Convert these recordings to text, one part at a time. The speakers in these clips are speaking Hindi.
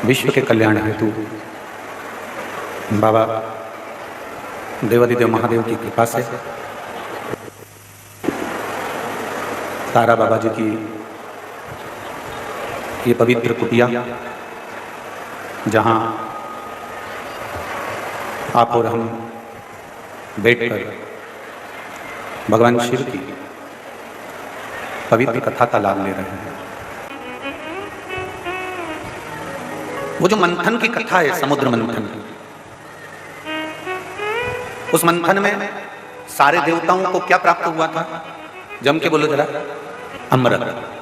विश्व के कल्याण हेतु बाबा देवादिदेव महादेव की कृपा से तारा बाबा जी की ये पवित्र कुटिया, जहाँ आप और हम बैठकर भगवान शिव की पवित्र कथा का लाभ ले रहे हैं। वो जो मंथन की कथा है, समुद्र मंथन, उस मंथन में सारे देवताओं को क्या प्राप्त हुआ था? जम के बोलो जरा। अमृत।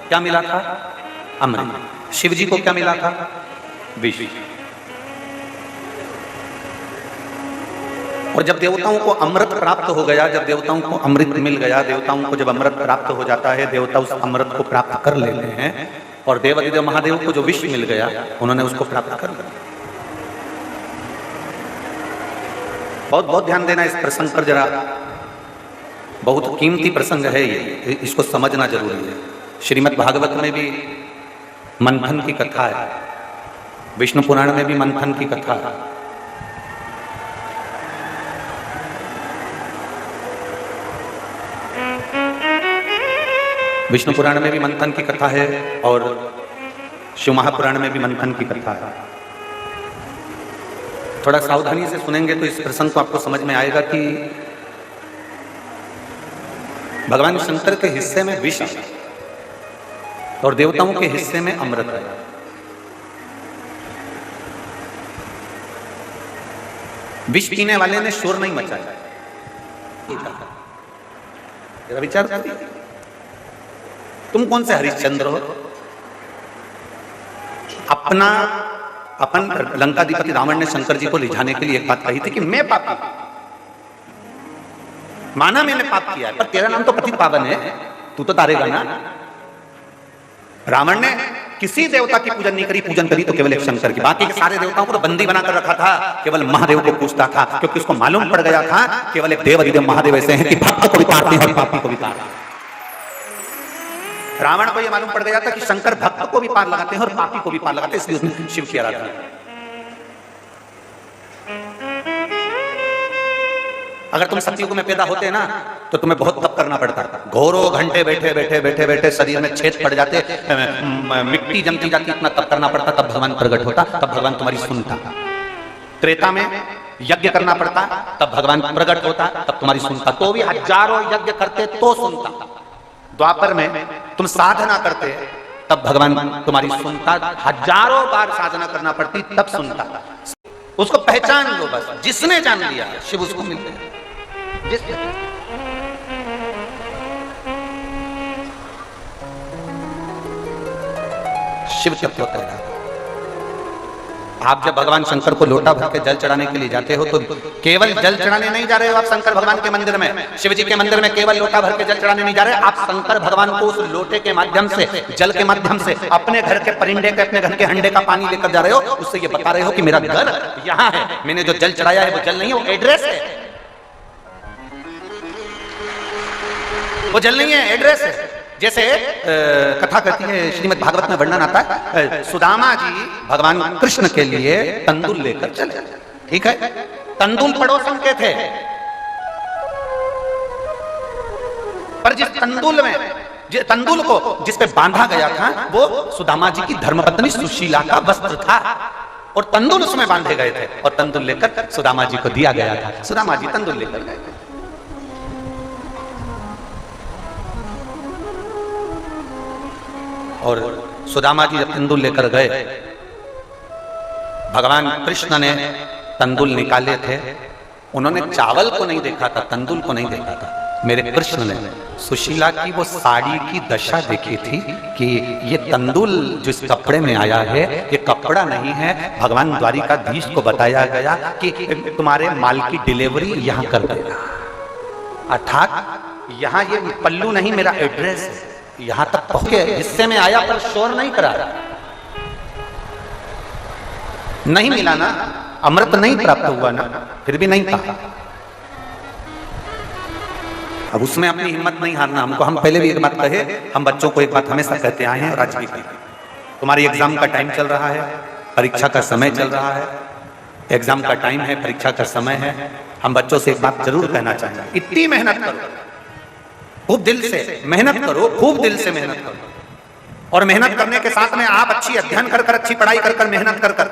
क्या मिला था? अमृत। शिव जी को क्या मिला था? विष। और जब देवताओं को अमृत प्राप्त हो गया, जब देवताओं को अमृत मिल गया, देवताओं को जब अमृत प्राप्त हो जाता है, देवता उस अमृत को प्राप्त कर लेते हैं, और देवादिदेव महादेव को जो विष मिल गया, उन्होंने उसको प्राप्त कर लिया। बहुत बहुत ध्यान देना इस प्रसंग पर जरा, बहुत कीमती प्रसंग है ये, इसको समझना जरूरी है। श्रीमद् भागवत में भी मंथन की कथा है, विष्णु पुराण में भी मंथन की कथा है। विष्णु पुराण में भी मंथन की कथा है और शिव महापुराण में भी मंथन की कथा है। थोड़ा सावधानी से सुनेंगे तो इस प्रसंग को आपको समझ में आएगा कि भगवान शंकर के हिस्से में विष और देवताओं के हिस्से में अमृत है। विष पीने वाले ने शोर नहीं मचाया। जरा विचार करिए, तुम कौन से हरिश्चंद्र हो? अपन लंकाधिपति रावण ने शंकर जी को रिझाने के लिए एक बात कही थी कि मैं पापी, माना मैंने पाप किया है, पर तेरा नाम तो पतित पावन है, तू तो तारेगा ना। रावण ने किसी देवता की पूजन नहीं करी, पूजन करी तो केवल एक शंकर की। बाकी के सारे देवताओं को तो बंदी बनाकर रखा था, केवल महादेव को पूजता था, क्योंकि उसको मालूम पड़ गया था केवल एक देवादिदेव महादेव ऐसे हैं कि भक्त को भी तारते हैं और पापी को भी तारते हैं। रावण को यह मालूम पड़ गया था कि शंकर भक्त को भी पार लगाते हैं और पापी को भी पार लगाते हैं, इसलिए उसने शिव की आराधना की। अगर तुम सतयुग में पैदा होते ना तो तुम्हें बहुत तप करना पड़ता, घोरों घंटे बैठे बैठे बैठे बैठे शरीर में छेद पड़ जाते, मिट्टी जमती जाती, इतना तप करना पड़ता, तब भगवान प्रकट होता, तब भगवान तुम्हारी सुनता। त्रेता में यज्ञ करना पड़ता, तब भगवान प्रकट होता, तब तुम्हारी सुनता, तो भी हजारों यज्ञ करते तो सुनता। द्वापर में तुम साधना करते तब भगवान तुम्हारी सुनता, हजारों बार साधना करना पड़ती तब सुनता। उसको पहचान लो बस, जिसने जान लिया शिव उसको मिल गया। शिव तत्व होता है। आप जब भगवान शंकर को लोटा भर के जल चढ़ाने के लिए जाते हो तो केवल जल चढ़ाने नहीं जा रहे हो आप शंकर भगवान के मंदिर में, शिव जी के मंदिर में केवल लोटा भर के जल चढ़ाने नहीं जा रहे, आप शंकर भगवान को उस लोटे के माध्यम से, जल के माध्यम से अपने घर के परिंदे के, अपने घर के हंडे का पानी लेकर जा रहे हो। उससे ये बता रहे हो कि मेरा घर यहाँ है, मैंने जो जल चढ़ाया है वो जल नहीं है, वो एड्रेस है, वो जल नहीं है, एड्रेस है। जैसे कथा कहती है, श्रीमद् भागवत में वर्णन आता है, सुदामा जी भगवान कृष्ण के लिए तंदूल लेकर चले। ठीक है, तंदूल पड़ोसन के थे, पर जिस तंदूल को जिस पे बांधा गया था वो सुदामा जी की धर्मपत्नी सुशीला का वस्त्र था, और तंदूल उसमें बांधे गए थे, और तंदूल लेकर सुदामा जी को दिया गया था। सुदामा जी तंदूल लेकर गए थे। और सुदामा जी जब तंदूल लेकर गए, भगवान कृष्ण ने तंदूल निकाले थे, उन्होंने चावल को नहीं देखा था, तंदूल को नहीं देखा था। मेरे कृष्ण ने सुशीला की वो साड़ी की दशा देखी थी कि ये तंदूल जिस कपड़े में आया है ये कपड़ा नहीं है। भगवान द्वारिकाधीश को बताया गया कि तुम्हारे माल की डिलीवरी यहाँ कर देना, अर्थात यहाँ ये पल्लू नहीं, मेरा एड्रेस है, यहां तक पहुंचे, हिस्से में आया पर शोर नहीं करा, नहीं मिला ना, अमृत नहीं प्राप्त हुआ ना, फिर भी नहीं था। अब उसमें अपनी हिम्मत नहीं हारना हमको। हम पहले भी एक बात कहे, हम बच्चों को एक बात हमेशा कहते आए हैं और आज भी कहते हैं, तुम्हारी एग्जाम का टाइम चल रहा है, परीक्षा का समय चल रहा है, एग्जाम का टाइम है, परीक्षा का समय है। हम बच्चों से एक बात जरूर कहना चाहेंगे, इतनी मेहनत करो, खूब दिल से मेहनत करो, खूब दिल से मेहनत करो। और मेहनत करने के साथ में आप अच्छी अध्ययन कर कर, अच्छी पढ़ाई कर कर, मेहनत कर कर,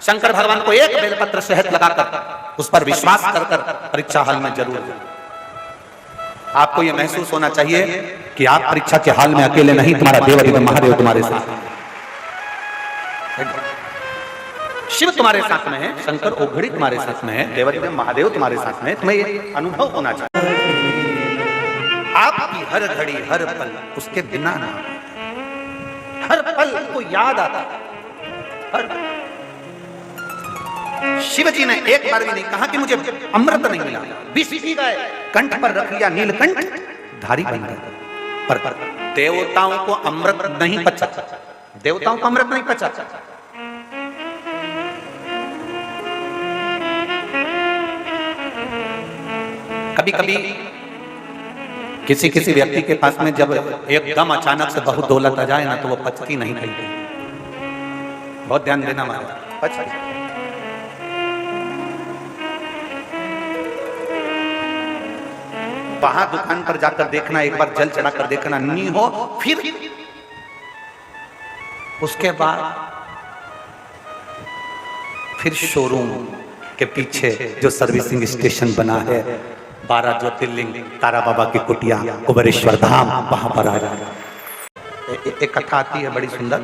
शंकर भगवान को एक बेलपत्र शहद लगाकर, उस पर विश्वास कर कर परीक्षा हाल में जरूर जाए। आपको यह महसूस होना चाहिए कि आप परीक्षा के हाल में अकेले नहीं, तुम्हारा देव महादेव तुम्हारे साथ है, शिव तुम्हारे साथ में है, शंकर ओघड़ी तुम्हारे साथ में है, देव महादेव तुम्हारे साथ में है। तुम्हें ये अनुभव होना चाहिए। आपकी हर घड़ी हर पल उसके बिना ना, हर पल को याद आता, हर शिव जी ने एक बार भी नहीं कहा कि मुझे अमृत नहीं मिला, विष पी गए, कंठ पर रख लिया नीलकंठ धारी बन गए। पर देवताओं को अमृत नहीं पचा, देवताओं को अमृत नहीं पचा। कभी कभी किसी किसी व्यक्ति के पास में जब एकदम अचानक से बहुत दौलत आ जाए ना, तो वो पचती नहीं कहीं। बहुत ध्यान देना मारा, वहां दुकान पर जाकर देखना, एक बार जल चढ़ाकर देखना, नहीं हो फिर उसके बाद फिर शोरूम के पीछे जो सर्विसिंग स्टेशन बना है, 12 ज्योतिर्लिंग, तारा बाबा की कुटिया, कुबेरेश्वर धाम, वहां पर आ जाए। एक कथा आती है बड़ी सुंदर।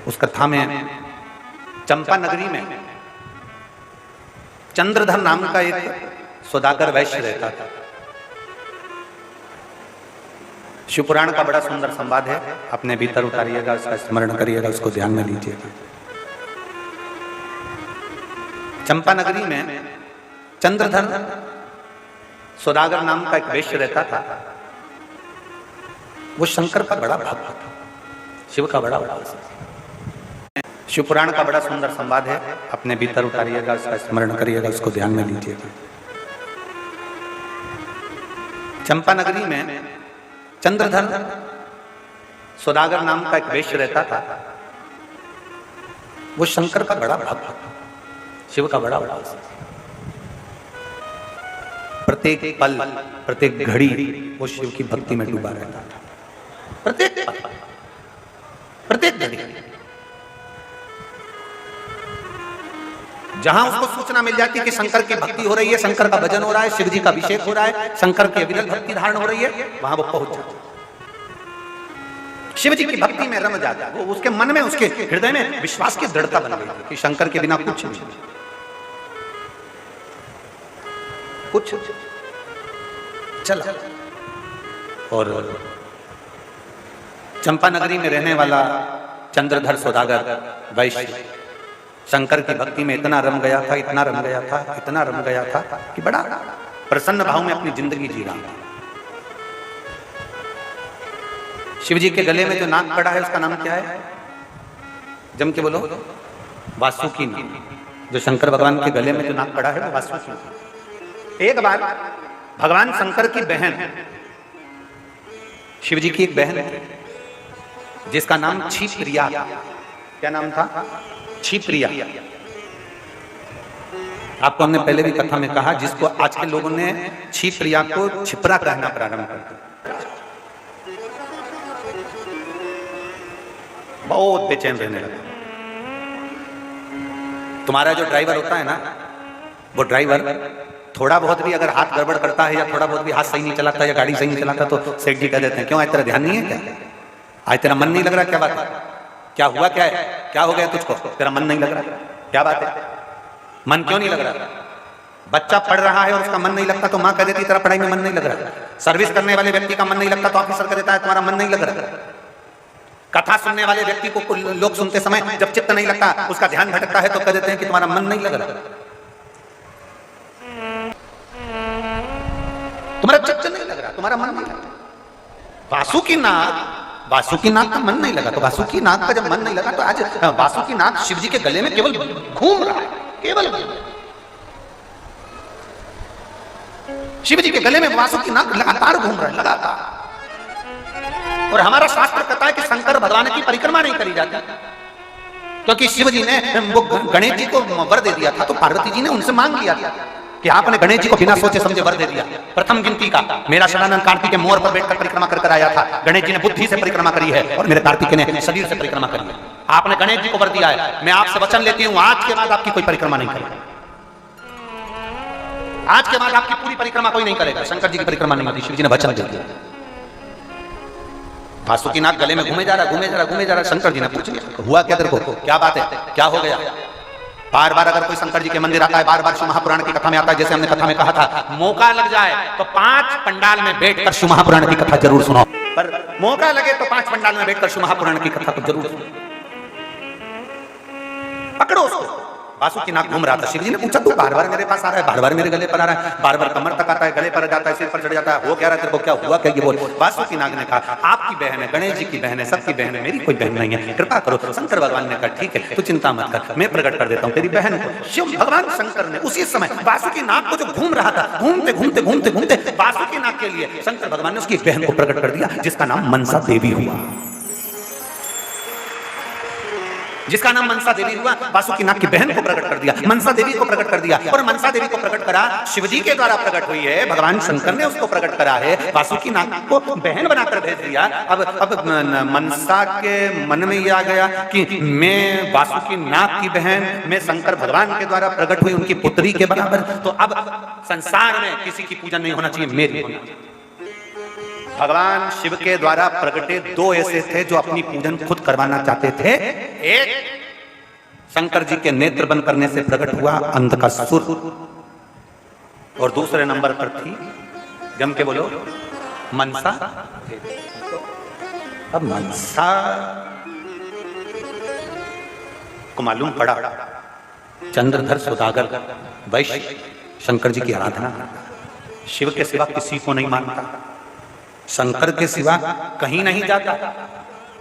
उस कथा में चंपा नगरी में चंद्रधर नाम का एक सौदागर वैश्य रहता था। शिवपुराण का बड़ा सुंदर संवाद है, अपने भीतर उतारिएगा, उसका स्मरण करिएगा, उसको ध्यान में लीजिएगा। चंपा नगरी में चंद्रधर सौदागर नाम का एक वैश्य रहता था। वो शंकर का बड़ा भक्त था, शिव का बड़ा भक्त। शिवपुराण का बड़ा सुंदर संवाद है, अपने भीतर उतारिएगा, उसका स्मरण करिएगा, उसको ध्यान में लीजिएगा। चंपा नगरी में चंद्रधर सौदागर नाम का एक वैश्य रहता था। वो शंकर का बड़ा भक्त था, शिव का बड़ा भक्त। प्रत्येक पल प्रत्येक घड़ी वो शिव की भक्ति में डूबा रहता था। प्रत्येक पल प्रत्येक घड़ी जहां उसको सूचना मिल जाती है कि शंकर की भक्ति हो रही है, शंकर का भजन हो रहा है, शिव जी का अभिषेक हो रहा है, शंकर की अविरल भक्ति धारण हो रही है, वहां वो पहुंच जाता, शिव जी की भक्ति में रम जाता। वो उसके मन में, उसके हृदय में विश्वास की दृढ़ता बन गई कि शंकर के बिना कुछ नहीं, कुछ चला। और चंपा नगरी में रहने वाला चंद्रधर सौदागर वैश्य शंकर की भक्ति में इतना रम गया था, इतना रम गया था, इतना रम गया था कि बड़ा प्रसन्न भाव में अपनी जिंदगी जी रहा था। शिव जी के गले में जो नाग पड़ा है उसका नाम क्या है? जम के बोलो। वासुकी नाग। जो शंकर भगवान के गले में जो नाग पड़ा है वो वासुकी। एक बार भगवान शंकर की बहन, शिव जी की एक बहन है जिसका नाम क्षिप्रिया। क्या नाम था? क्षिप्रिया। आपको हमने पहले भी कथा में कहा, जिसको आज के लोगों ने क्षिप्रिया को छिपरा कहना प्रारंभ कर दिया। बहुत बेचैन रहने लगा। तुम्हारा जो ड्राइवर होता है ना, वो ड्राइवर थोड़ा बहुत भी अगर हाथ गड़बड़ करता है या थोड़ा बहुत भी हाथ सही नहीं चलाता या गाड़ी सही नहीं चलाता तो सेठ जी कह देते हैं, क्यों आज तेरा ध्यान नहीं है क्या? आज तेरा मन नहीं लग रहा? क्या बात है? क्या हुआ? क्या है? क्या हो गया तुझको? तेरा मन नहीं लग रहा? क्या बात है? मन क्यों नहीं लग रहा? बच्चा पढ़ रहा है और उसका मन नहीं लगता तो माँ कह देती तेरा पढ़ाई में मन नहीं लग रहा। सर्विस करने वाले व्यक्ति का मन नहीं लगता तो ऑफिसर कह देता है तुम्हारा मन नहीं लग रहा। कथा सुनने वाले व्यक्ति को लोग सुनते समय जब चित्त नहीं लगता, उसका ध्यान भटकता है तो कह देते हैं कि तुम्हारा मन नहीं लग रहा, तुम्हारा चित्त नहीं लग रहा, तुम्हारा मन नहीं लगता। वासुकी नाग का मन नहीं लगा तो वासुकी नाग का जब मन नहीं लगा तो आज वासुकी नाग शिव जी के गले में केवल घूम रहा है, केवल शिव जी के गले में वासुकी नाग लगातार घूम रहा है, लगातार। और हमारा शास्त्र कहता है कि शंकर भगवान की परिक्रमा नहीं करी जाती, क्योंकि शिव जी ने वो गणेश जी को वर दे दिया था, तो पार्वती जी ने उनसे मांग लिया था कि आपने गणेश जी को बिना सोचे समझे वर दे दिया। प्रथम गिनती का मेरा शरणानंद कार्तिक मोर पर बैठकर परिक्रमा कर आया था, गणेश जी ने बुद्धि से परिक्रमा करी है और मेरे कार्तिक ने शरीर से परिक्रमा करी है। आपने गणेश जी को वर दिया है, मैं आपसे वचन लेती हूं आज के बाद आपकी कोई परिक्रमा नहीं करेगा, आज के बाद आपकी पूरी परिक्रमा कोई नहीं करेगा, शंकर जी की परिक्रमा नहीं होती। शिव जी ने वचन दे दिया। वासुकीनाथ गले में घूमे जा रहा, शंकर जी ने पूछ लिया हुआ क्या तेरे को, क्या बात है, क्या हो गया। बार बार अगर कोई शंकर जी के मंदिर आता है, बार बार शिव महापुराण की कथा में आता है, जैसे हमने कथा में कहा था, मौका लग जाए तो 5 पंडाल में बैठकर शिव महापुराण की कथा जरूर सुनो, पर मौका लगे तो 5 पंडाल में बैठकर शिव महापुराण की कथा को जरूर सुनो, पकड़ो उसको। वासुकीनाथ घूम रहा था, शिव जी ने पूछा तू बार बार मेरे पास आ रहा है, बार बार मेरे गले पर आ रहा है, बार बार कमर तक आता है, गले पर जाता है, सिर पर चढ़ जाता है, वो कह रहा है तेरे को क्या हुआ, क्या ये बोल। वासुकीनाथ ने कहा आपकी बहन है, गणेश जी की बहन है, सबकी बहन है, मेरी कोई बहन नहीं है, कृपा करो। शंकर भगवान ने कहा ठीक है तू चिंता मत कर, मैं प्रकट कर देता हूँ तेरी बहन को। शिव भगवान शंकर ने उसी समय वासुकीनाथ को जो घूम रहा था, घूमते वासुकीनाथ के लिए शंकर भगवान ने उसकी बहन को प्रकट कर दिया, जिसका नाम मनसा देवी हुआ, जिसका नाम मनसा देवी हुआ। वासुकीनाथ की बहन को प्रकट कर दिया, मनसा देवी को प्रकट कर दिया, और मनसा देवी को प्रकट करा शिव जी के द्वारा प्रकट हुई है, भगवान शंकर ने उसको प्रकट करा है, वासुकीनाथ को बहन बनाकर भेज दिया। अब मनसा के मन में यह आ गया कि मैं वासुकीनाथ की बहन, मैं शंकर भगवान के द्वारा प्रकट हुई उनकी पुत्री के बराबर, तो अब संसार में किसी की पूजन नहीं होना चाहिए, मेरी होना चाहिए। भगवान शिव के द्वारा प्रकटे 2 ऐसे थे जो अपनी पूजन खुद करवाना चाहते थे। एक शंकर जी के नेत्र बंद करने से प्रकट हुआ अंधकासुर, और दूसरे नंबर पर थी, जम के बोलो, मनसा। अब मनसा को मालूम पड़ा चंद्रधर सौदागर वैश्य शंकर जी की आराधना, शिव के सिवा किसी को नहीं मानता, शंकर के सिवा कहीं नहीं जाता।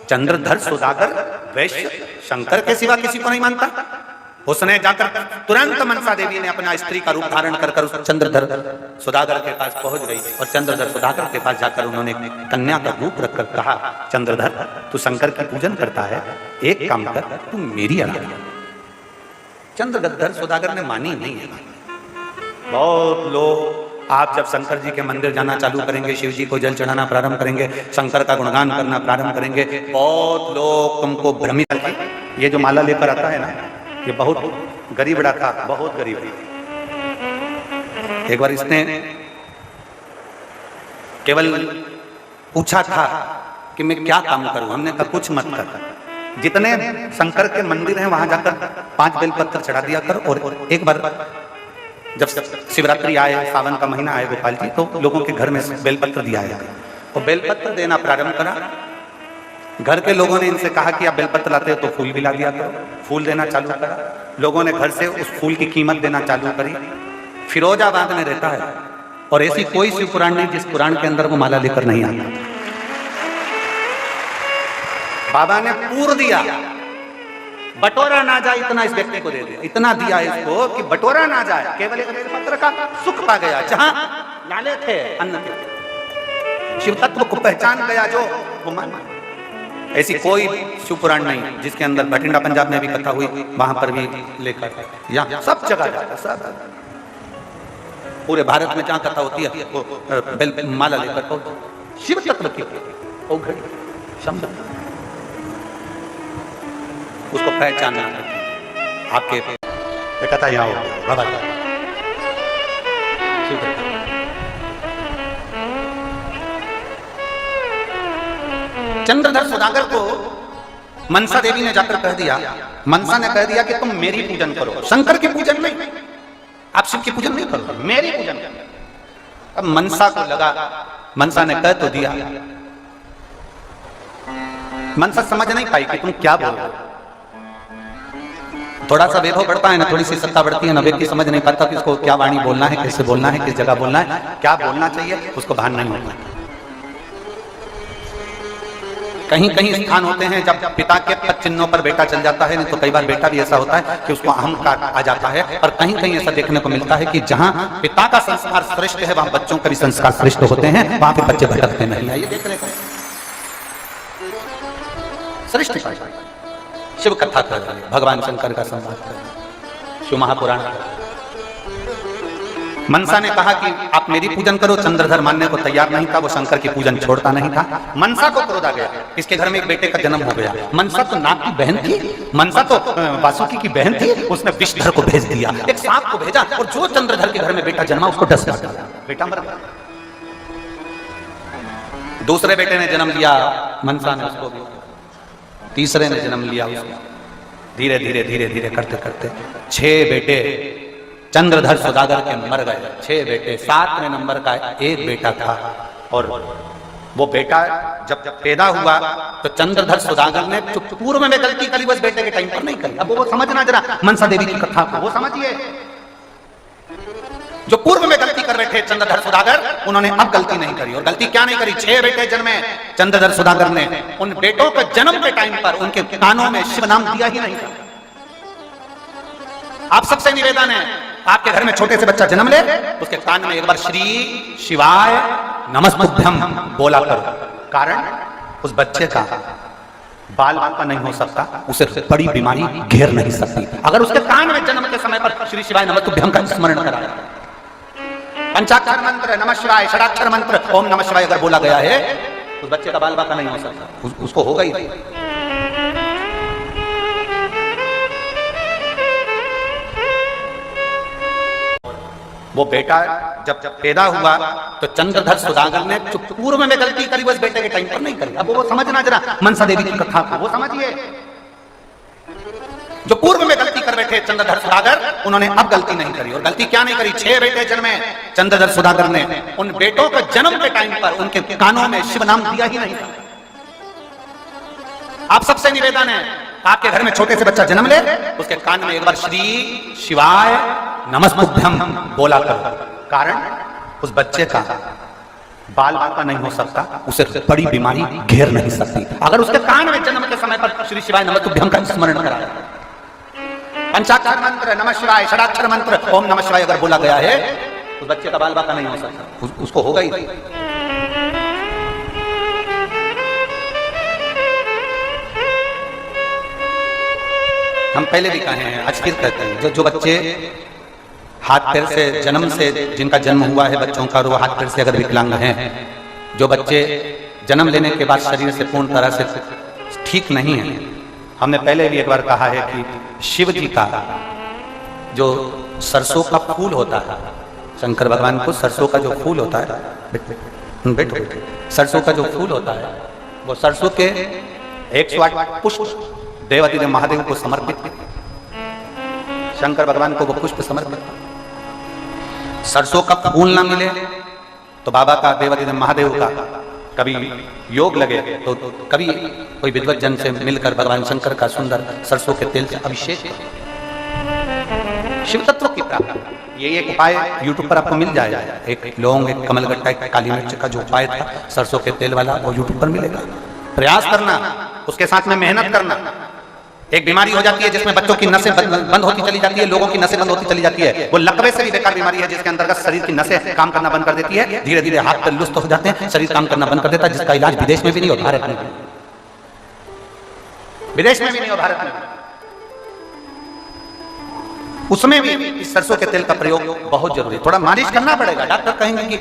चंद्रधर सौदागर वैश्य शंकर के सिवा किसी को नहीं मानता। उसने जाकर तुरंत मनसा देवी ने अपना स्त्री का रूप धारण कर उस चंद्रधर सौदागर के पास पहुंच गई, और चंद्रधर सौदागर के पास जाकर उन्होंने कन्या का रूप रखकर कहा, चंद्रधर तू शंकर की पूजन करता है, एक काम कर तू मेरी आराधना। चंद्रधर सौदागर ने मानी नहीं है। बहुत लोग आप जब शंकर जी के मंदिर जाना चालू करेंगे, शिव जी को जल चढ़ाना प्रारंभ करेंगे, शंकर का गुणगान करना प्रारंभ करेंगे, बहुत लोग तुमको भ्रमित करेंगे। ये जो माला लेकर आता है ना, ये बहुत गरीब था, बहुत गरीब। एक बार इसने केवल पूछा था कि मैं क्या काम करूं, हमने कहा कुछ मत कर, जितने शंकर के मंदिर हैं वहां जाकर 5 बेलपत्र चढ़ा दिया कर। और एक बार जब शिवरात्रि आए, सावन का महीना आए गोपाल जी, तो लोगों के घर में बेलपत्र दिया है, और बेलपत्र देना प्रारंभ करा। घर के लोगों ने इनसे कहा कि आप बेलपत्र लाते हो तो फूल भी ला दिया करो, फूल देना चालू करा। लोगों ने घर से उस फूल की कीमत देना चालू करी। फिरोजाबाद में रहता है, और ऐसी कोई शिव पुराण नहीं जिस पुराण के अंदर वो माला लेकर नहीं आता। बाबा ने पूर दिया, बटोरा ना जाए इतना इस व्यक्ति को दे दिया, इतना दिया इसको कि बटोरा ना जाए, केवल एक बेलपत्र का सुख पा गया। जहां नाले थे अन्न के, शिव तत्व को पहचान गया जो, वो मान। ऐसी कोई शिव पुराण नहीं जिसके अंदर बठिंडा पंजाब में भी कथा हुई, वहां पर भी लेकर, या सब जगह जाता, सब पूरे भारत में जहां कथा होती है वो माला लेकर शिव तत्व की शब्द उसको पहचानना आपके कथा यहाँ हो बाबा। चंद्रधर सौदागर को मनसा देवी ने जाकर कह दिया, मनसा ने कह दिया कि तुम मेरी पूजन करो, शंकर की पूजन नहीं, आप शिव की पूजन नहीं करो, मेरी पूजन करो। अब मनसा को लगा, मनसा ने कह तो दिया, मनसा समझ नहीं पाई कि तुम क्या बोल रहे हो। थोड़ा सा वैभव बढ़ता है ना, थोड़ी सी सत्ता बढ़ती है ना, व्यक्ति समझ नहीं पाता कि उसको क्या वाणी बोलना है, कैसे बोलना है, किस जगह बोलना है, क्या बोलना चाहिए, उसको भान नहीं होता। कहीं कहीं स्थान होते हैं जब पिता के पद चिन्हों पर बेटा चल जाता है, नहीं तो कई बार बेटा भी ऐसा होता है कि उसको अहंकार आ जाता है। और कहीं कहीं ऐसा देखने को मिलता है कि जहां पिता का संस्कार श्रेष्ठ है वहां बच्चों का भी संस्कार श्रेष्ठ होते हैं, वहां पे बच्चे भटकते नहीं। ये देखने को श्रेष्ठ शिव कथा कर रहे हैं, भगवान शंकर का संवाद कर रहे हैं, शिव महापुराण। मनसा ने कहा कि आप मेरी पूजन करो, चंद्रधर मानने को तैयार नहीं था, वो शंकर की पूजन छोड़ता नहीं था। मनसा को क्रोध आ गया, इसके घर में एक बेटे का जन्म हो गया। मनसा तो नाग की बहन थी, मनसा तो वासुकी की बहन थी, उसने विषधर को भेज दिया, एक सांप को भेजा, और जो चंद्रधर के घर में बेटा जन्मा उसको डस दिया, बेटा मर गया। दूसरे बेटे ने जन्म लिया, मनसा ने उसको, तीसरे ने जन्म लिया उसको। धीरे धीरे धीरे धीरे करते करते 6 बेटे चंद्रधर सौदागर के मर गए, 6 बेटे। 7वें नंबर का एक बेटा था, और वो बेटा जब पैदा हुआ तो चंद्रधर सौदागर ने जो पूर्व में गलती करी बस बेटे के टाइम पर नहीं करी। अब वो समझना जरा मनसा देवी की कथा को, वो समझिए। जो पूर्व में गलती कर रहे थे चंद्रधर सौदागर, उन्होंने अब गलती नहीं करी। और गलती क्या नहीं करी? 6 बेटे जन्मे चंद्रधर सौदागर ने, उन बेटों के जन्म के टाइम पर उनके कानों में शिव नाम दिया ही नहीं था। आप सबसे निवेदन है, आपके घर में छोटे से बच्चा जन्म ले, उसके कान में एक बार श्री शिवाय नमस्तुभ्यम बोला करो। कारण उस बच्चे का बाल बाका नहीं हो सकता, उसे बड़ी बीमारी घेर नहीं सकती अगर उसके कान में जन्म के समय पर श्री शिवाय नमस्तुभ्यम का स्मरण कराया। पंचाक्षर मंत्र नमः शिवाय, षडाक्षर मंत्र ओम नमः शिवाय अगर बोला गया है, उस बच्चे का बाल बाका नहीं हो सकता, उसको होगा ही। वो बेटा जब पैदा हुआ तो चंद्रधर सौदागर ने जो पूर्व में गलती करी बस बेटे के टाइम पर नहीं करी। अब वो समझना जरा मनसा देवी की कथा को, वो समझिए। जो पूर्व में गलती कर रहे थे चंद्रधर सौदागर, उन्होंने अब गलती नहीं करी। और गलती क्या नहीं करी? 6 बेटे जन्मे चंद्रधर सौदागर ने, उन बेटों के जन्म के टाइम पर उनके कानों में शिव नाम दिया ही नहीं था। आप सबसे निवेदन है, आपके घर में छोटे से बच्चा जन्म ले, उसके कान में एक बार श्री शिवाय नमस्तुभ्यम बोला करो। कारण उस बच्चे का बाल बाका नहीं हो सकता, उसे बड़ी बीमारी घेर नहीं सकती अगर उसके कान में जन्म के समय पर श्री शिवाय नमस्तुभ्यम का स्मरण कराया। पंचाक्षर मंत्र नमः शिवाय, षडाक्षर मंत्र ओम नमः शिवाय अगर बोला गया है, उस बच्चे का बाल बाका नहीं हो सकता, उसको होगा ही। हम पहले भी कहे हैं, आज फिर कहते हैं, जो बच्चे हाथ पैर से जन्म से, जिनका जन्म हुआ है बच्चों का, और वो हाथ पैर से अगर विकलांग हैं, जो बच्चे जन्म लेने के बाद शरीर से पूर्ण तरह से ठीक नहीं है, हमने पहले भी एक बार कहा है कि शिव जी का जो सरसों का फूल होता है, शंकर भगवान को सरसों का जो फूल होता है, बैठो, सरसों का जो फूल होता है, वो सरसों के 108 पुष्प देवादिदेव महादेव को समर्पित, शंकर भगवान को वो पुष्प समर्पित। सरसों का फूल ना मिले तो बाबा का, देवादिदेव महादेव का कभी योग लगे तो कभी कोई विद्वत जन से मिलकर भगवान शंकर का सुंदर सरसों के तेल से अभिषेक शिव तत्व की प्राप्ति। ये एक उपाय यूट्यूब पर आपको मिल जाएगा, एक लौंग, एक कमलगट्टा, एक काली मिर्च का जो उपाय था सरसों के तेल वाला, वो यूट्यूब पर मिलेगा। प्रयास करना, उसके साथ में मेहनत करना। एक बीमारी हो जाती है जिसमें बच्चों की नसें बंद होती चली जाती है, लोगों की नसें बंद होती चली जाती है, वो लकवे से भी बेकार बीमारी है, जिसके अंतर्गत शरीर की नसें काम करना बंद कर देती है, धीरे धीरे हाथ पैर लुस्त हो जाते हैं, शरीर काम करना बंद कर देता है, जिसका इलाज विदेश में भी नहीं हो, भारत में, विदेश में भी नहीं हो, भारत में, उसमें भी इस सरसों के तेल का प्रयोग बहुत जरूरी है। थोड़ा मालिश करना पड़ेगा, डॉक्टर कहेंगे कि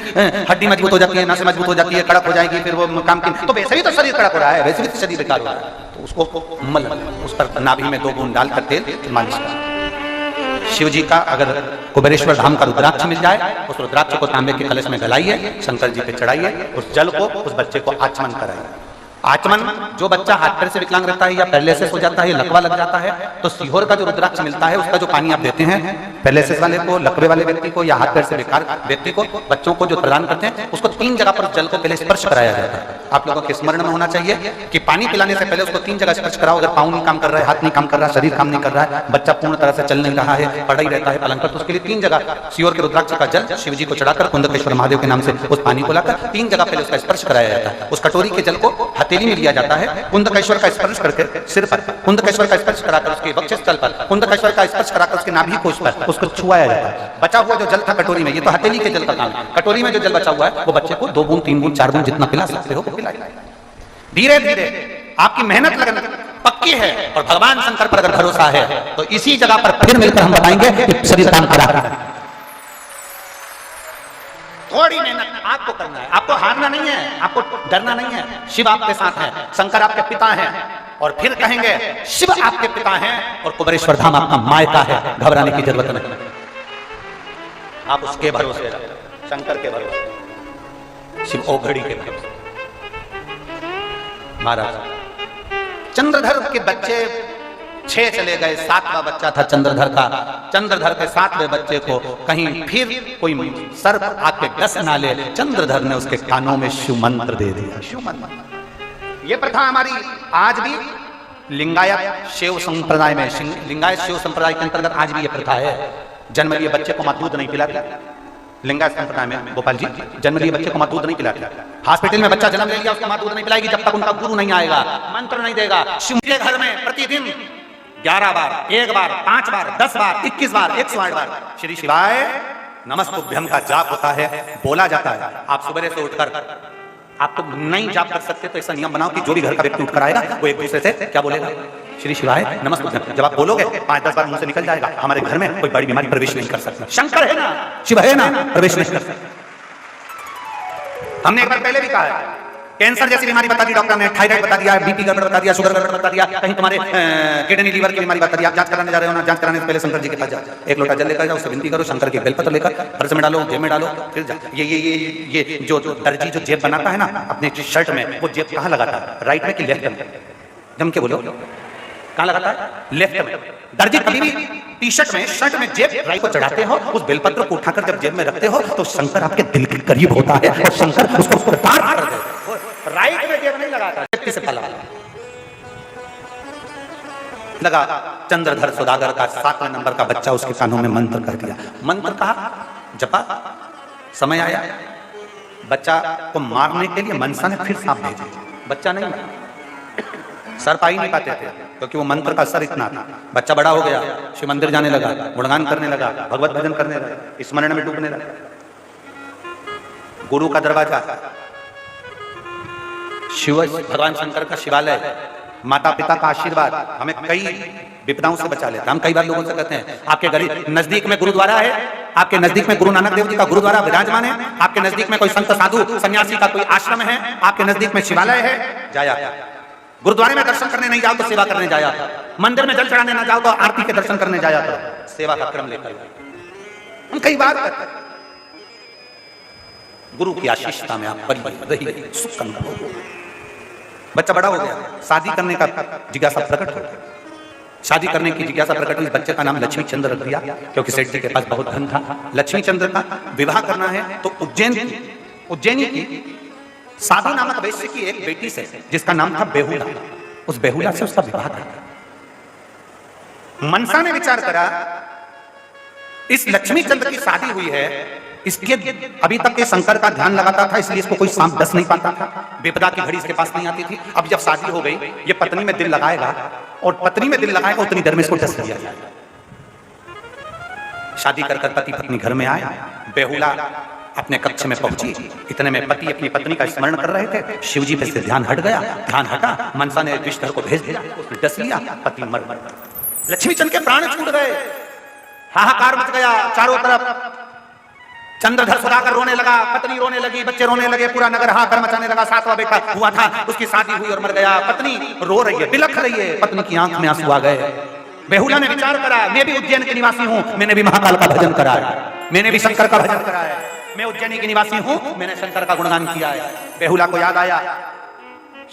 हड्डी मजबूत हो जाती है, नसें मजबूत हो जाती है, कड़क हो जाएगी, फिर वो काम की, तो वैसे भी तो शरीर कड़क हो रहा है, वैसे भी तो शरीर बेकार हो रहा है, तो उसको मल, उस पर नाभि में 2 बूंद डालकर तेल मालिश कर। शिव जी का अगर कुबेरेश्वर धाम का रुद्राक्ष मिल जाए, उस रुद्राक्ष को तांबे के कलश में गलाइए, शंकर जी पे चढ़ाइए, उस जल को उस बच्चे को आचमन कराइए। आचमन, जो बच्चा हाथ पैर से विकलांग रहता है या पैरालिसिस हो जाता है, लकवा लग जाता है, तो सीहोर का जो रुद्राक्ष मिलता है, उसका जो पानी आप देते हैं पैरालिसिस वाले को, लकवे वाले व्यक्ति को या हाथ पैर से बेकार व्यक्ति को, बच्चों को जो प्रदान करते हैं, उसको 3 जगह पर जल को पहले स्पर्श कराया जाता है। आप लोगों के स्मरण में होना चाहिए कि पानी पिलाने से पहले उसको 3 जगह स्पर्श कराओ। अगर पाँव नहीं काम कर रहा है, हाथ नहीं काम कर रहा है, शरीर काम नहीं कर रहा है, बच्चा पूर्ण तरह से चल नहीं रहा है, पड़ा ही रहता है पलंग पर, तो उसके लिए 3 जगह सीहोर के रुद्राक्ष का जल शिव जी को चढ़ाकर कुंदकेश्वर महादेव के नाम से उस पानी को लाकर 3 जगह पहले उसका स्पर्श कराया जाता है। उस कटोरी के जल को हथेली में लिया जाता है, कुंदकेश्वर का स्पर्श करके सिर पर, कुंदकेश्वर का स्पर्श कराकर उसके वक्षस्थल पर, कुंदकेश्वर का स्पर्श कराकर उसके नाभि कोश पर उसको छुआया जाता है। बचा हुआ जो जल था कटोरी में, ये तो हथेली के जल का काम है, कटोरी में जो जल बचा हुआ है वो बच्चे को 2 बूंद 3 बूंद 4 बूंद जितना पिला सकते हो पिलाइए। धीरे धीरे आपकी मेहनत लगन पक्की है और भगवान शंकर पर अगर भरोसा है तो इसी जगह पर फिर मिलकर हम बताएंगे कि शरीर काम करा रहा है। थोड़ी मेहनत आपको करना है, आपको हारना नहीं है, आपको डरना नहीं है। शिव आपके साथ है, शंकर आपके पिता हैं, और फिर कहेंगे शिव आपके पिता हैं और कुबेरेश्वर धाम आपका मायका है, घबराने की जरूरत नहीं। आप उसके भरोसे रहो, शंकर के भरोसे, शिव ओघड़ी के भरोसे। महाराज चंद्रधर के बच्चे 6 चले गए, 7वां बच्चा था चंद्रधर का। चंद्रधर के 7वें बच्चे को कहीं फिर कोई सर्प आके डस ना ले, चंद्रधर ने उसके कानों में शिव मंत्र दे दिया। शिव मंत्र, ये प्रथा हमारी आज भी लिंगायत शिव संप्रदाय में, लिंगायत शिव संप्रदाय के अंतर्गत आज भी ये प्रथा है। जन्म लिए बच्चे को मां दूध नहीं पिलाती। लिंगायत संप्रदाय में गोपाल जी, जन्म लिए बच्चे को मां दूध नहीं पिलाती। हॉस्पिटल में बच्चा जन्म ले लिया, उसको मां दूध नहीं पिलाएगी जब तक उनका गुरु नहीं आएगा, मंत्र नहीं देगा। शिव के घर में प्रतिदिन 11 बार, 1 बार, 5 बार, 10 बार, 21 बार, 108 बार श्री शिवाय नमस्तुभ्यं का जाप होता है, बोला जाता है। आप सुबह से उठकर, आप तो नहीं जाप कर सकते तो ऐसा नियम बनाओ कि जो भी घर का व्यक्ति उठकर आएगा वो एक दूसरे से क्या बोलेगा, श्री शिवाय नमस्तुभ्यं। जब आप बोलोगे 5-10 बार मुंह से निकल जाएगा, हमारे घर में कोई बड़ी बीमारी प्रवेश नहीं कर सकती। शंकर है ना, शिव है ना, प्रवेश नहीं कर सकती। हमने एक बार पहले भी कहा है, कैंसर जैसी बीमारी बता दी डॉक्टर ने, थायराइड बता दिया, बीपी गड़बड़ बता दिया, शुगर गड़बड़ बता दिया, कहीं तुम्हारे किडनी लीवर की बीमारी बता दी। आप जांच कराने जा रहे हो ना, जांच कराने से पहले शंकर जी के पास जाओ, एक लोटा जल लेकर जाओ, उससे विनती करो, शंकर के बेलपत्र लेकर फर्श में डालो, जेब में डालो, फिर जा। ये जो दर्जी जो जेब बनाता है ना अपने शर्ट में, वो जेब कहाँ लगाता है, राइट में कि लेफ्ट में? जम के बोलो, कहाँ लगाता है? लेफ्ट में। दर्जी कभी भी टी शर्ट में, शर्ट में जेब राइट को चढ़ाते हो, उस बेलपत्र को उठाकर जब जेब में रखते हो तो शंकर आपके दिल के करीब होता है और शंकर उसको पार कर देता है। राइट में जेब नहीं लगाता, से पहला लगा। चंद्रधर सौदागर का 7वें नंबर का बच्चा उसके कानों में मंत्र कर दिया। मंत्र कहा, जपा, समय आया, बच्चा को मारने के लिए मनसा ने फिर सांप भेजे। बच्चा नहीं, सर पा ही नहीं पाते थे क्योंकि वो मंत्र का असर इतना था। बच्चा बड़ा हो गया, शिव मंदिर जाने लगा, गुणगान करने लगा, भगवत भजन करने लगा, स्मरण में डूबने लगा। गुरु का दरवाजा, शिव भगवान शंकर का शिवालय, माता पिता का आशीर्वाद हमें कई विपदाओं से बचा लेता है। हम कई बार लोगों से कहते हैं आपके गरीब नजदीक में गुरुद्वारा है, आपके नजदीक में गुरु नानक देव जी का गुरुद्वारा विराजमान है, आपके नजदीक में कोई संत साधु सन्यासी का कोई आश्रम है, आपके नजदीक में शिवालय है, जाया। गुरुद्वारे में दर्शन करने नहीं जाओ तो सेवा करने जाया था, मंदिर में जल चढ़ाने ना जाओ तो आरती के दर्शन करने जाया था, सेवा का क्रम लेकर। हम कई बार कहते हैं गुरु की आशीषता में आप बड़ी रही, सुख का अनुभव हो। बच्चा बड़ा हो गया, शादी करने का जिज्ञासा प्रकट हो गया। शादी करने की जिज्ञासा प्रकट हुई, बच्चे का नाम लक्ष्मी चंद्र रख दिया क्योंकि सेठ जी के पास बहुत धन था। लक्ष्मी चंद्र का विवाह करना है तो उज्जैनी की साधु नामक वैश्य की एक बेटी से जिसका नाम था बेहुला, उस बेहुला से उसका विवाह था। मनसा ने विचार करा इस लक्ष्मी चंद्र की शादी हुई है, इसके अभी तक के शंकर का ध्यान लगाता था इसलिए इसको कोई सांप डस नहीं पाता था, विपदा की घड़ी इसके पास नहीं आती थी। अब जब शादी हो गई, ये पत्नी में दिल लगाएगा और पत्नी में दिल लगाएगा उतनी देर में इसको डस लिया जाएगा। शादी कर पति पत्नी घर में आए, बेहुला अपने कक्ष में पहुंची, इतने में पति अपनी पत्नी का स्मरण कर रहे थे, शिवजी पे से ध्यान हट गया, ध्यान हटा, मनसा ने विष्णु को भेज दिया, उसने डस लिया, पति मर गया। लक्ष्मी चंद्र के प्राण छूट गए, हाहाकार मच गया चारों तरफ। चंद्रधर सौदागर रोने लगा, पत्नी रोने लगी, बच्चे रोने लगे, पूरा नगर हाहाकार मचाने लगा। 7वां बेटा हुआ था, उसकी शादी हुई और मर गया। पत्नी रो रही है, बिलख रही है, पत्नी की आंख में आंसू आ गए। बेहुला ने विचार करा, मैं भी उज्जैन के निवासी हूं, मैंने भी महाकाल का भजन करा है, मैंने भी शंकर का भजन करा है, मैं उज्जैनी की निवासी हूं, मैंने शंकर का गुणगान किया है। बेहुला को याद आया,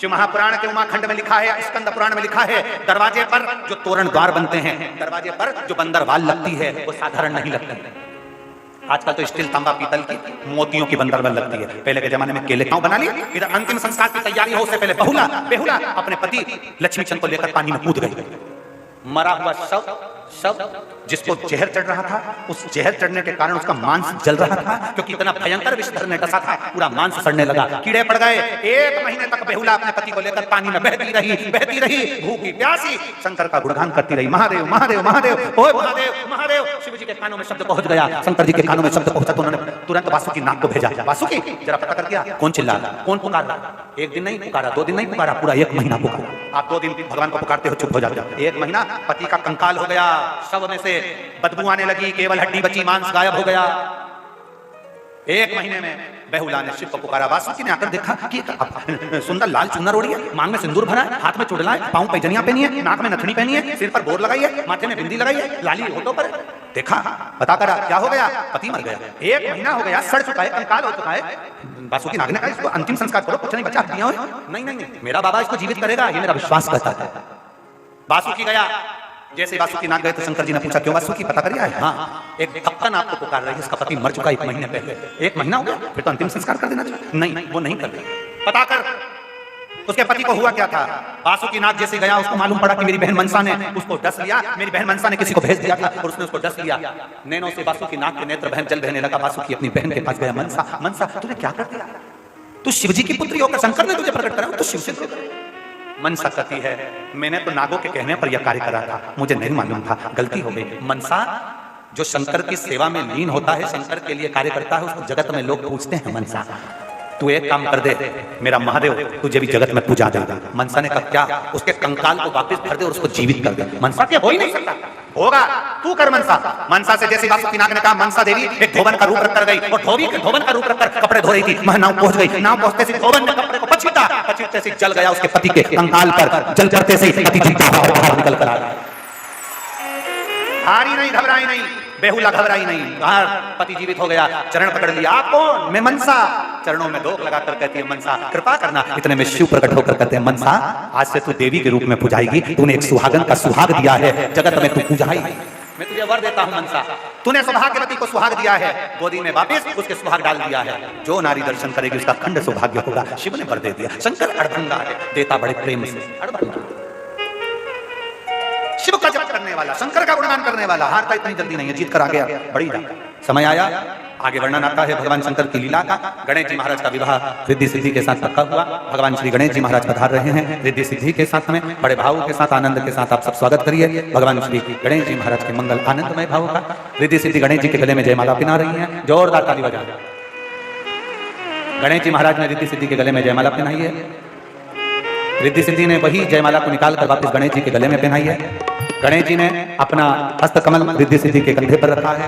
शिव महापुराण के उमाखंड में लिखा है, स्कंद पुराण में लिखा है, दरवाजे पर जो तोरण द्वार बनते हैं, दरवाजे पर जो बंदरवाल लगती है वो साधारण नहीं लगती। आजकल तो स्टील, तांबा, पीतल की मोतियों की बंदरवाल लगती है। पहले के जमाने में केले क्यों बना लिए? इधर अंतिम संस्कार की तैयारी हो उससे पहले बेहुला अपने पति लक्ष्मी चंद को लेकर पानी में कूद गई। मरा हुआ शव जिसको जहर चढ़ रहा था, उस जहर चढ़ने के कारण उसका मांस जल रहा था क्योंकि इतना भयंकर विषधर ने डसा था, पूरा मांस सड़ने लगा, कीड़े पड़ गए। 1 महीने तक बेहुला अपने पति को लेकर पानी में बहती रही, भूखी प्यासी शंकर का गुणगान करती रही। महादेव महादेव महादेव, ओए महादेव महादेव। शिव जी के कानों में शब्द पहुंच गया, शंकर जी के कानों में शब्द पहुंचा तो उन्होंने तुरंत वासुकी नाग को भेजा, वासुकी जरा पता कर क्या कौन चिल्ला रहा, कौन पुकार रहा। एक दिन नहीं पुकारा, 2 दिन नहीं पुकारा, पूरा 1 महीना पुकारा। आप 2 दिन भगवान को पुकारते हो, चुप हो जाते हो। 1 महीना पति का कंकाल हो गया, शव में से बदबू आने लगी, केवल हड्डी बची, मांस गायब हो गया। 1 महीने में बेहुला ने शिव को पुकारा। वासुकी ने आकर देखा कि सुंदर लाल चुनर ओढ़ी है, मांग में सिंदूर भरा है, हाथ में चुड़ला है, पांव पैजनियां पहनी है, नाक में नथनी पहनी है, सिर पर बोर लगाई है, माथे में बिंदी लगाई है, लाली होठों पर। देखा, पता करा, क्या हो गया, पति मर गया। 1 महीना हो गया, सड़ चुका है, कंकाल हो चुका है। वासुकी नाग ने कहा इसको अंतिम संस्कार करो, कुछ नहीं बचा, दिया हो। नहीं, मेरा बाबा इसको जीवित करेगा, ये मेरा विश्वास कहता है। वासुकी गया, जैसे वासुकी नाग गए तो शंकर जी ने पूछा क्यों वासुकी, पता करिए। हाँ, एक थप्पन आपको पुकार रही है, इसका पति मर चुका 1 महीने पहले। 1 महीना हो गया, फिर तो अंतिम संस्कार कर देना चाहिए। नहीं, वो नहीं कर रही। पता कर उसके पति को हुआ क्या था। वासुकी नाग जैसे गया, उसको मालूम पड़ा कि मेरी बहन मनसा ने उसको डस लिया, मेरी बहन मनसा ने किसी को भेज दिया था और उसने उसको डस लिया। नैनों से वासुकी नाग के नेत्र बहन जल बहने लगा। वासुकी अपनी बहन के पास गया, मनसा तूने क्या कर दिया, तू शिव जी की पुत्री होकर शंकर ने तुझे प्रकट करा, तू शिव से। मनसा कहती है मैंने तो नागों के कहने पर यह कार्य करा था, मुझे नहीं मालूम था, गलती हो गई। मनसा जो शंकर की सेवा में लीन होता है, शंकर के लिए कार्य करता है, उसको जगत में लोग पूछते हैं मनसा तू एक काम कर दे, मेरा महादेव तुझे भी जगत में पूजा देगा। मनसा ने कहा क्या, उसके कंकाल को वापस भर दे और उसको जीवित कर दे। मनसा क्या हो ही नहीं सकता, होगा तू कर मनसा। मनसा से जैसे वासुकी नाग ने कहा, मनसा देवी एक धोबन का रूप रखकर गई और धोबन का रूप रखकर कपड़े धो रही थी। नाव पहुंच गई, नाव पहुंचते से धोबन ने कपड़े को पछीटते से जल गया उसके पति के कंकाल पर। जल करते से पति बाहर निकल कर आ गया। हारी नहीं, घबराई नहीं, बेहुला घबराई नहीं, बाहर पति जीवित हो गया। चरण पकड़ लिया, आप कौन, मैं मनसा। चरणों में धोख लगाकर कहती है मनसा कृपा करना। इतने में शिव प्रकट होकर कहते हैं मनसा आज से तू देवी के रूप में पूजाएगी, तूने एक सुहागन का सुहाग दिया है, जगत में तू पूजाएगी। मैं तुझे वर देता हूं मनसा, तूने सौभाग्यवती को सुहाग दिया है, गोदी में वापस उसके सुहाग डाल दिया है। जो नारी दर्शन करेगी उसका खंड सौभाग्य होगा। शिव ने वर दे दिया। शंकर अड़भंगा है, देता बड़े प्रेम से, अड़भंगा। शिव का जप करने वाला, शंकर का गुणगान करने वाला, हारता इतनी जल्दी नहीं है, जीत कर आ गया। बड़ी समय आया, आगे वर्णन आता है भगवान शंकर की लीला का। गणेश जी महाराज का विवाह रिद्धि सिद्धि के साथ पक्का हुआ। भगवान श्री गणेश जी महाराज पधार रहे हैं रिद्धि सिद्धि के साथ में, बड़े भाव के साथ, आनंद के साथ आप सब स्वागत करिए भगवान श्री गणेश जी महाराज के मंगल आनंदमय भाव का। रिद्धि सिद्धि गणेश जी के गले में जयमाला पहना रही है, जोरदार ताली बजा। गणेश जी महाराज ने रिद्धि सिद्धि के गले में जयमाला पहनाई है। रिद्धि सिद्धि ने वही जयमाला को निकाल कर वापस गणेश जी के गले में पहनाई है। गणेश जी ने अपना हस्त कमल रिद्धि सिद्धि के कंधे पर रखा है।